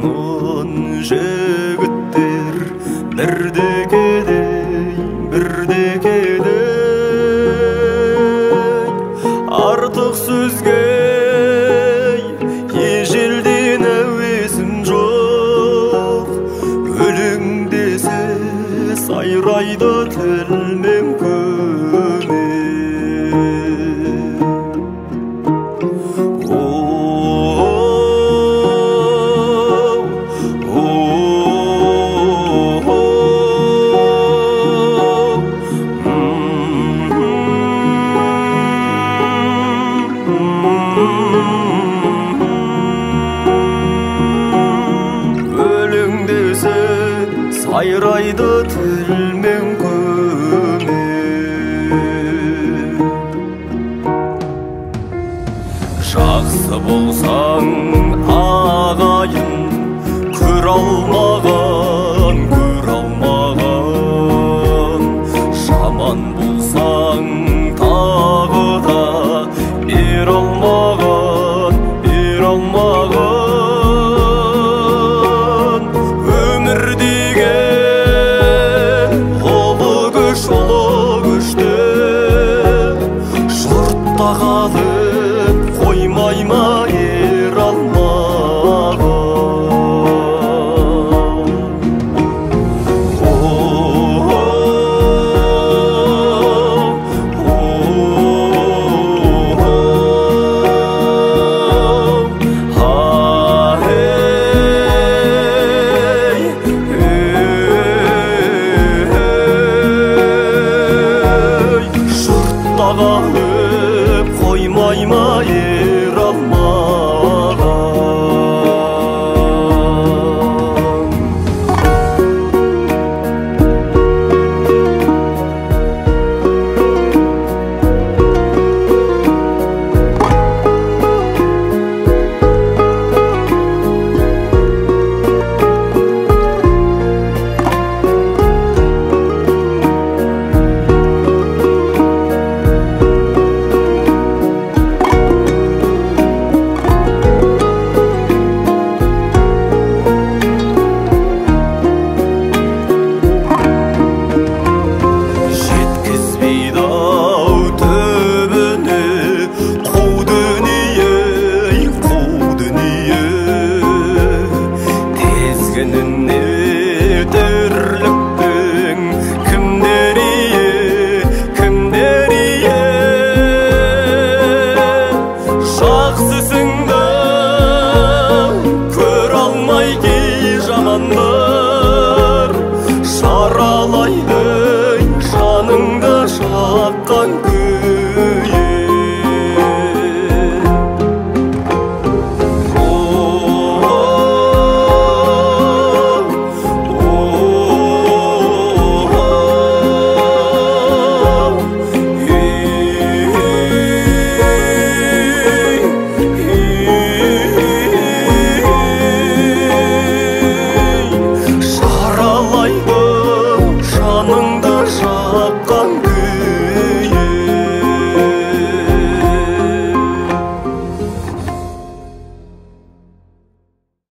Aman жігіттер, бірдекедей, бірдекедей, артық сөзге ежелден әуесім жоқ. Өлең десе сайрайды тілмен көме. Өлең десе сайрайды тілмен көме. Жақсы болсаң ағайын, көр алмаған, жаман болсаң тағы да бер алмаған. Өмір деген ұлы күшті, жұртта қалып қоймай ма ер алмаған. Qalıb qoymay ma yer almağan. Тірліктің кімдер ие, жақсысыңды көр алмай кей жаманды.